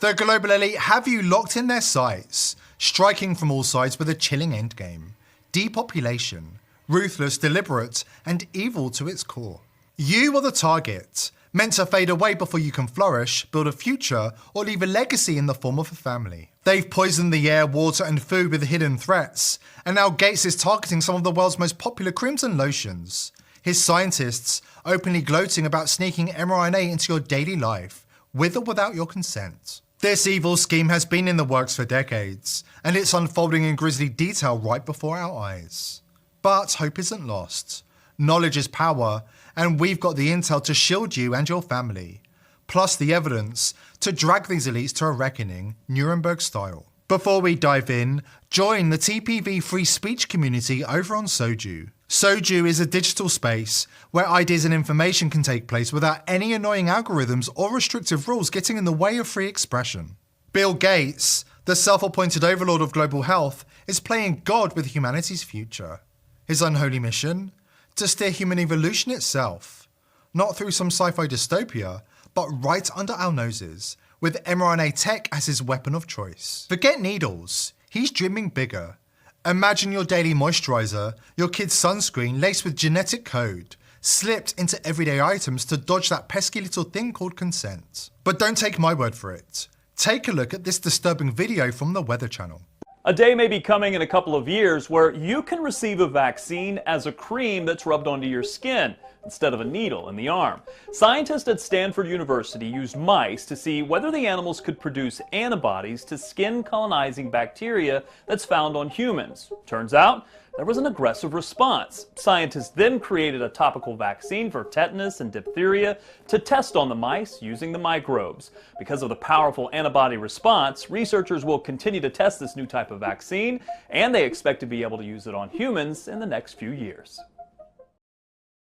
The global elite have you locked in their sights, striking from all sides with a chilling endgame. Depopulation, ruthless, deliberate, and evil to its core. You are the target, meant to fade away before you can flourish, build a future, or leave a legacy in the form of a family. They've poisoned the air, water, and food with hidden threats, and now Gates is targeting some of the world's most popular creams and lotions. His scientists openly gloating about sneaking mRNA into your daily life, with or without your consent. This evil scheme has been in the works for decades, and it's unfolding in grisly detail right before our eyes. But hope isn't lost. Knowledge is power, and we've got the intel to shield you and your family, plus the evidence to drag these elites to a reckoning, Nuremberg style. Before we dive in, join the TPV free speech community over on Soju. Soju is a digital space where ideas and information can take place without any annoying algorithms or restrictive rules getting in the way of free expression. Bill Gates, the self-appointed overlord of global health, is playing God with humanity's future. His unholy mission? To steer human evolution itself. Not through some sci-fi dystopia, but right under our noses, with mRNA tech as his weapon of choice. Forget needles, he's dreaming bigger. Imagine your daily moisturizer, your kid's sunscreen laced with genetic code, slipped into everyday items to dodge that pesky little thing called consent. But don't take my word for it. Take a look at this disturbing video from the Weather Channel. A day may be coming in a couple of years where you can receive a vaccine as a cream that's rubbed onto your skin instead of a needle in the arm. Scientists at Stanford University used mice to see whether the animals could produce antibodies to skin-colonizing bacteria that's found on humans. Turns out, there was an aggressive response. Scientists then created a topical vaccine for tetanus and diphtheria to test on the mice using the microbes. Because of the powerful antibody response, researchers will continue to test this new type of vaccine, and they expect to be able to use it on humans in the next few years.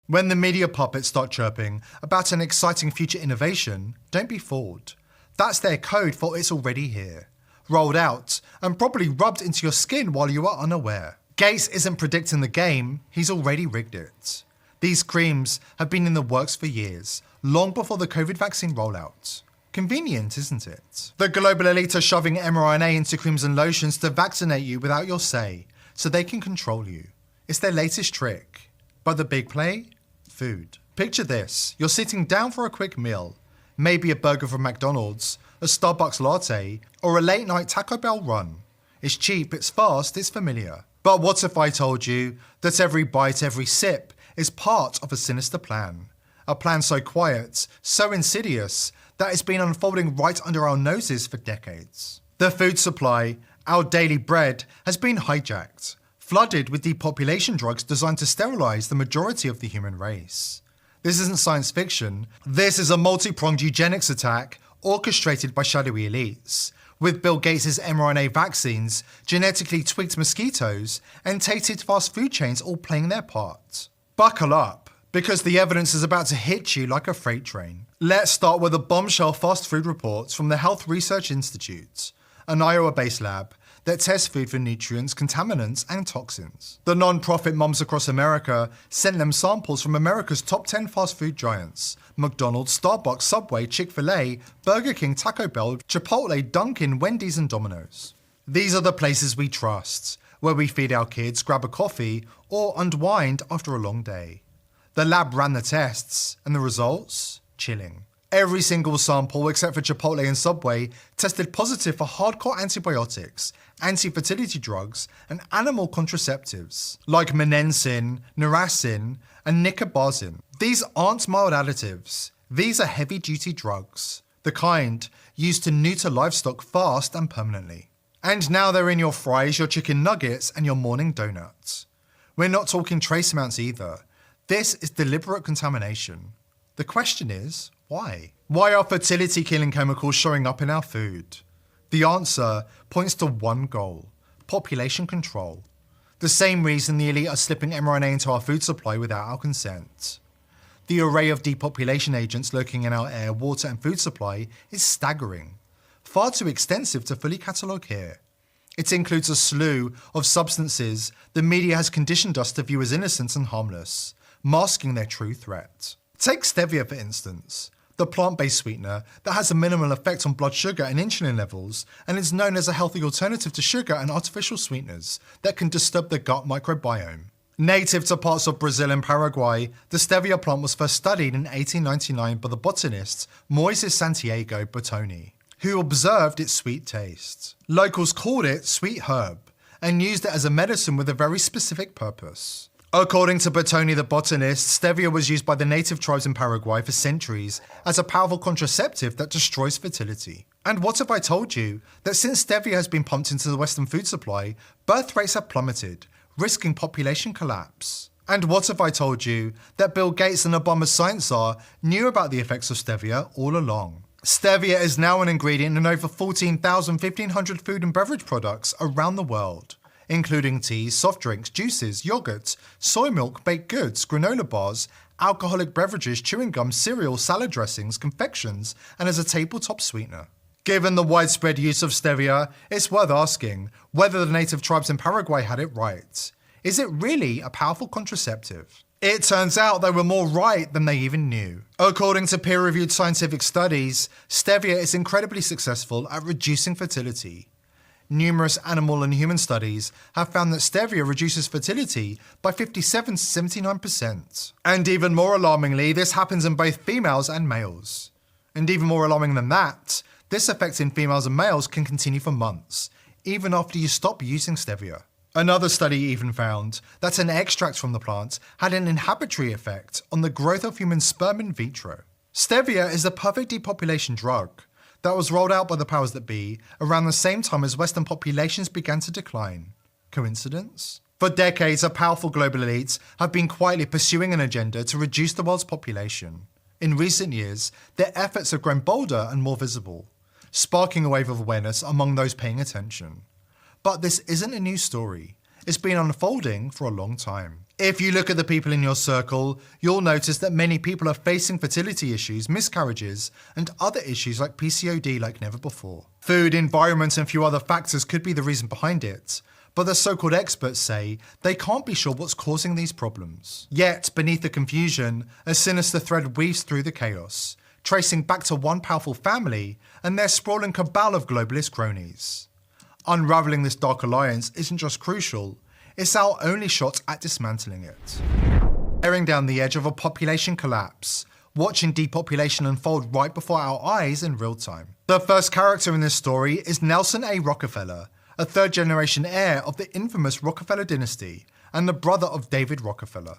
When the media puppets start chirping about an exciting future innovation, don't be fooled. That's their code for it's already here, rolled out, and probably rubbed into your skin while you are unaware. Gates isn't predicting the game, he's already rigged it. These creams have been in the works for years, long before the COVID vaccine rollout. Convenient, isn't it? The global elite are shoving mRNA into creams and lotions to vaccinate you without your say, so they can control you. It's their latest trick. But the big play? Food. Picture this, you're sitting down for a quick meal, maybe a burger from McDonald's, a Starbucks latte, or a late night Taco Bell run. It's cheap, it's fast, it's familiar. But what if I told you that every bite, every sip is part of a sinister plan? A plan so quiet, so insidious, that it's been unfolding right under our noses for decades. The food supply, our daily bread, has been hijacked, flooded with depopulation drugs designed to sterilize the majority of the human race. This isn't science fiction, this is a multi-pronged eugenics attack orchestrated by shadowy elites, with Bill Gates' mRNA vaccines, genetically tweaked mosquitoes, and tainted fast food chains all playing their part. Buckle up, because the evidence is about to hit you like a freight train. Let's start with a bombshell fast food report from the Health Research Institute, an Iowa-based lab that tests food for nutrients, contaminants, and toxins. The non-profit Moms Across America sent them samples from America's top 10 fast food giants: McDonald's, Starbucks, Subway, Chick-fil-A, Burger King, Taco Bell, Chipotle, Dunkin', Wendy's, and Domino's. These are the places we trust, where we feed our kids, grab a coffee, or unwind after a long day. The lab ran the tests, and the results? Chilling. Every single sample except for Chipotle and Subway tested positive for hardcore antibiotics, anti-fertility drugs, and animal contraceptives, like monensin, narasin, and nicobazin. These aren't mild additives. These are heavy-duty drugs, the kind used to neuter livestock fast and permanently. And now they're in your fries, your chicken nuggets, and your morning donuts. We're not talking trace amounts either. This is deliberate contamination. The question is, why? Why are fertility-killing chemicals showing up in our food? The answer points to one goal: population control. The same reason the elite are slipping mRNA into our food supply without our consent. The array of depopulation agents lurking in our air, water, and food supply is staggering. Far too extensive to fully catalogue here. It includes a slew of substances the media has conditioned us to view as innocent and harmless, masking their true threat. Take stevia, for instance, the plant-based sweetener that has a minimal effect on blood sugar and insulin levels and is known as a healthy alternative to sugar and artificial sweeteners that can disturb the gut microbiome. Native to parts of Brazil and Paraguay, the stevia plant was first studied in 1899 by the botanist Moises Santiago Bertoni, who observed its sweet taste. Locals called it sweet herb and used it as a medicine with a very specific purpose. According to Bertoni the botanist, stevia was used by the native tribes in Paraguay for centuries as a powerful contraceptive that destroys fertility. And what if I told you that since stevia has been pumped into the Western food supply, birth rates have plummeted, risking population collapse? And what if I told you that Bill Gates and Obama's science czar knew about the effects of stevia all along? Stevia is now an ingredient in over 1,500 food and beverage products around the world, including teas, soft drinks, juices, yogurts, soy milk, baked goods, granola bars, alcoholic beverages, chewing gum, cereal, salad dressings, confections, and as a tabletop sweetener. Given the widespread use of stevia, it's worth asking whether the native tribes in Paraguay had it right. Is it really a powerful contraceptive? It turns out they were more right than they even knew. According to peer-reviewed scientific studies, stevia is incredibly successful at reducing fertility. Numerous animal and human studies have found that stevia reduces fertility by 57 to 79%. And even more alarmingly, this happens in both females and males. And even more alarming than that, this effect in females and males can continue for months, even after you stop using stevia. Another study even found that an extract from the plant had an inhibitory effect on the growth of human sperm in vitro. Stevia is the perfect depopulation drug that was rolled out by the powers that be around the same time as Western populations began to decline. Coincidence? For decades, a powerful global elites have been quietly pursuing an agenda to reduce the world's population. In recent years, their efforts have grown bolder and more visible, sparking a wave of awareness among those paying attention. But this isn't a new story. It's been unfolding for a long time. If you look at the people in your circle, you'll notice that many people are facing fertility issues, miscarriages, and other issues like PCOD like never before. Food, environment, and a few other factors could be the reason behind it, but the so-called experts say they can't be sure what's causing these problems. Yet, beneath the confusion, a sinister thread weaves through the chaos, tracing back to one powerful family and their sprawling cabal of globalist cronies. Unraveling this dark alliance isn't just crucial, it's our only shot at dismantling it. Staring down the edge of a population collapse, watching depopulation unfold right before our eyes in real time. The first character in this story is Nelson A. Rockefeller, a third-generation heir of the infamous Rockefeller dynasty and the brother of David Rockefeller.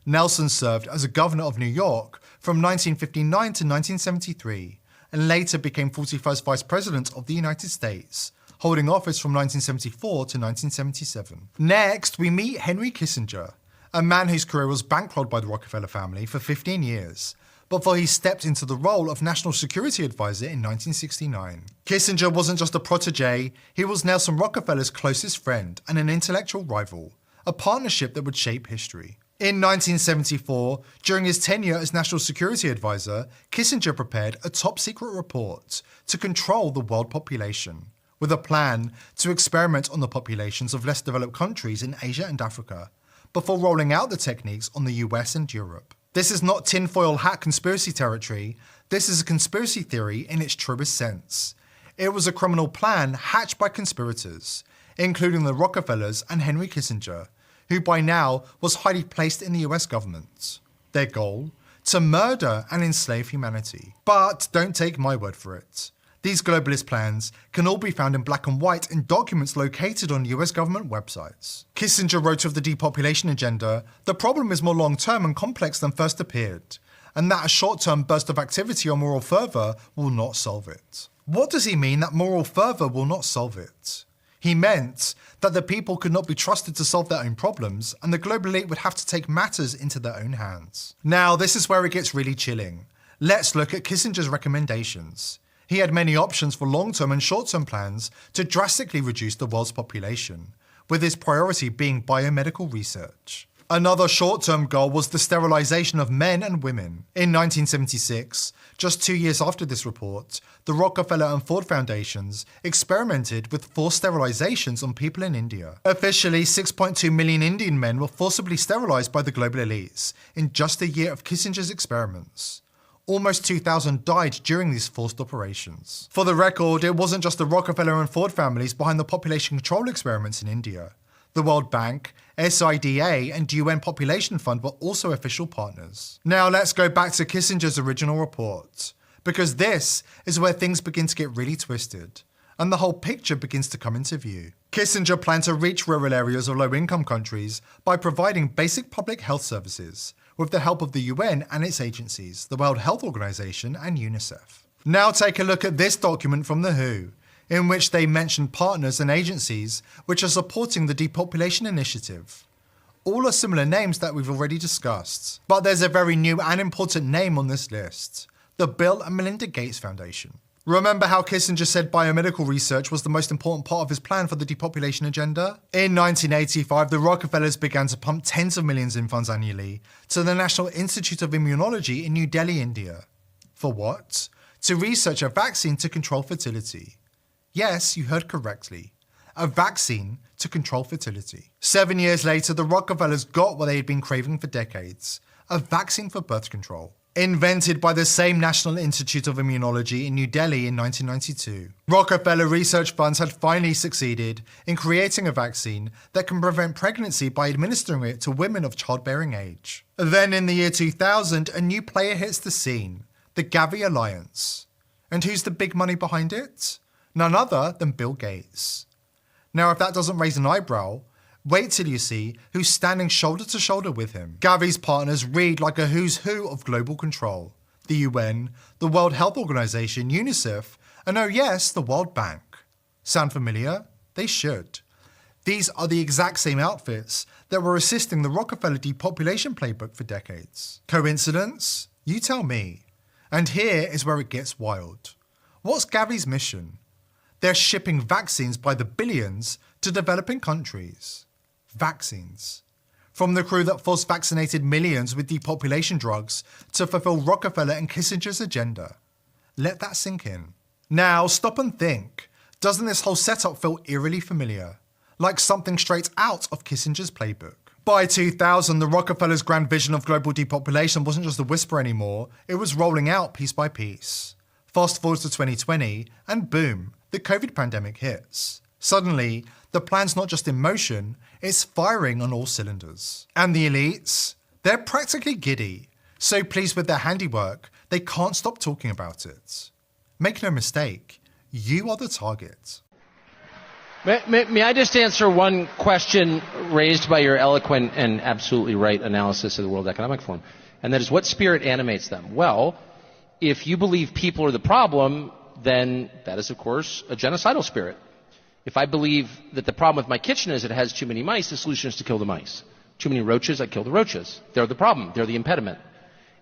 Nelson served as a governor of New York from 1959 to 1973, and later became 41st Vice President of the United States, holding office from 1974 to 1977. Next, we meet Henry Kissinger, a man whose career was bankrolled by the Rockefeller family for 15 years, before he stepped into the role of National Security Advisor in 1969. Kissinger wasn't just a protege, he was Nelson Rockefeller's closest friend and an intellectual rival, a partnership that would shape history. In 1974, during his tenure as National Security Advisor, Kissinger prepared a top-secret report to control the world population, with a plan to experiment on the populations of less developed countries in Asia and Africa, before rolling out the techniques on the US and Europe. This is not tinfoil hat conspiracy territory, this is a conspiracy theory in its truest sense. It was a criminal plan hatched by conspirators, including the Rockefellers and Henry Kissinger, who by now was highly placed in the US government. Their goal? To murder and enslave humanity. But don't take my word for it. These globalist plans can all be found in black and white in documents located on US government websites. Kissinger wrote of the depopulation agenda, the problem is more long-term and complex than first appeared, and that a short-term burst of activity or moral fervor will not solve it. What does he mean that moral fervor will not solve it? He meant that the people could not be trusted to solve their own problems, and the global elite would have to take matters into their own hands. Now, this is where it gets really chilling. Let's look at Kissinger's recommendations. He had many options for long-term and short-term plans to drastically reduce the world's population, with his priority being biomedical research. Another short-term goal was the sterilization of men and women. In 1976, just 2 years after this report, the Rockefeller and Ford Foundations experimented with forced sterilizations on people in India. Officially, 6.2 million Indian men were forcibly sterilized by the global elites in just a year of Kissinger's experiments. Almost 2,000 died during these forced operations. For the record, it wasn't just the Rockefeller and Ford families behind the population control experiments in India. The World Bank, SIDA, and UN Population Fund were also official partners. Now let's go back to Kissinger's original report, because this is where things begin to get really twisted, and the whole picture begins to come into view. Kissinger planned to reach rural areas of low-income countries by providing basic public health services, with the help of the UN and its agencies, the World Health Organization and UNICEF. Now take a look at this document from the WHO, in which they mention partners and agencies which are supporting the depopulation initiative. All are similar names that we've already discussed, but there's a very new and important name on this list, the Bill and Melinda Gates Foundation. Remember how Kissinger said biomedical research was the most important part of his plan for the depopulation agenda? In 1985, the Rockefellers began to pump tens of millions in funds annually to the National Institute of Immunology in New Delhi, India. For what? To research a vaccine to control fertility. Yes, you heard correctly. A vaccine to control fertility. 7 years later, the Rockefellers got what they had been craving for decades, a vaccine for birth control. Invented by the same National Institute of Immunology in New Delhi in 1992. Rockefeller research funds had finally succeeded in creating a vaccine that can prevent pregnancy by administering it to women of childbearing age. Then in the year 2000, a new player hits the scene, the Gavi Alliance. And who's the big money behind it? None other than Bill Gates. Now, if that doesn't raise an eyebrow, wait till you see who's standing shoulder to shoulder with him. Gavi's partners read like a who's who of global control. The UN, the World Health Organization, UNICEF, and oh yes, the World Bank. Sound familiar? They should. These are the exact same outfits that were assisting the Rockefeller depopulation playbook for decades. Coincidence? You tell me. And here is where it gets wild. What's Gavi's mission? They're shipping vaccines by the billions to developing countries. Vaccines. From the crew that force vaccinated millions with depopulation drugs to fulfill Rockefeller and Kissinger's agenda. Let that sink in. Now, stop and think. Doesn't this whole setup feel eerily familiar? Like something straight out of Kissinger's playbook. By 2000, the Rockefellers' grand vision of global depopulation wasn't just a whisper anymore, it was rolling out piece by piece. Fast forward to 2020, and boom, the COVID pandemic hits. Suddenly, the plan's not just in motion, it's firing on all cylinders. And the elites? They're practically giddy. So pleased with their handiwork, they can't stop talking about it. Make no mistake, you are the target. May I just answer one question raised by your eloquent and absolutely right analysis of the World Economic Forum? And that is, what spirit animates them? Well, if you believe people are the problem, then that is, of course, a genocidal spirit. If I believe that the problem with my kitchen is it has too many mice, the solution is to kill the mice. Too many roaches, I kill the roaches. They're the problem. They're the impediment.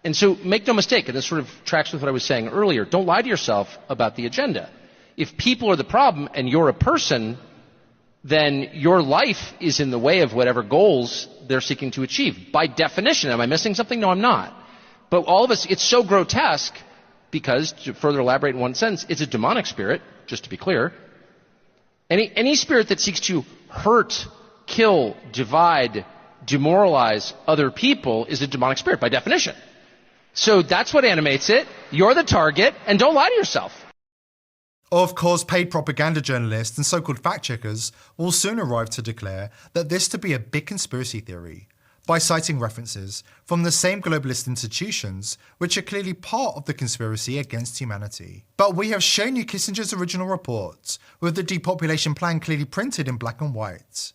And so make no mistake, and this sort of tracks with what I was saying earlier, don't lie to yourself about the agenda. If people are the problem and you're a person, then your life is in the way of whatever goals they're seeking to achieve. By definition, am I missing something? No, I'm not. But all of us, it's so grotesque because, to further elaborate in one sentence, it's a demonic spirit, just to be clear. Any spirit that seeks to hurt, kill, divide, demoralize other people is a demonic spirit, by definition. So that's what animates it. You're the target, and don't lie to yourself. Of course, paid propaganda journalists and so-called fact-checkers will soon arrive to declare that this to be a big conspiracy theory, by citing references from the same globalist institutions which are clearly part of the conspiracy against humanity. But we have shown you Kissinger's original report, with the depopulation plan clearly printed in black and white.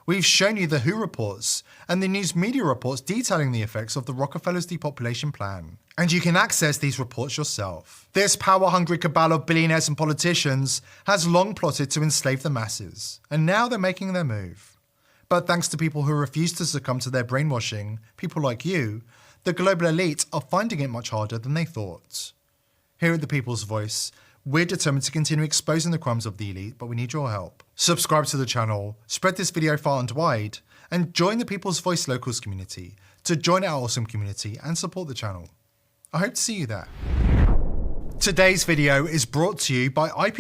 We've shown you the WHO reports and the news media reports detailing the effects of the Rockefellers' depopulation plan. And you can access these reports yourself. This power-hungry cabal of billionaires and politicians has long plotted to enslave the masses, and now they're making their move. But thanks to people who refuse to succumb to their brainwashing, people like you, the global elite are finding it much harder than they thought. Here at The People's Voice, we're determined to continue exposing the crimes of the elite, but we need your help. Subscribe to the channel, spread this video far and wide, and join the People's Voice Locals community to join our awesome community and support the channel. I hope to see you there. Today's video is brought to you by IP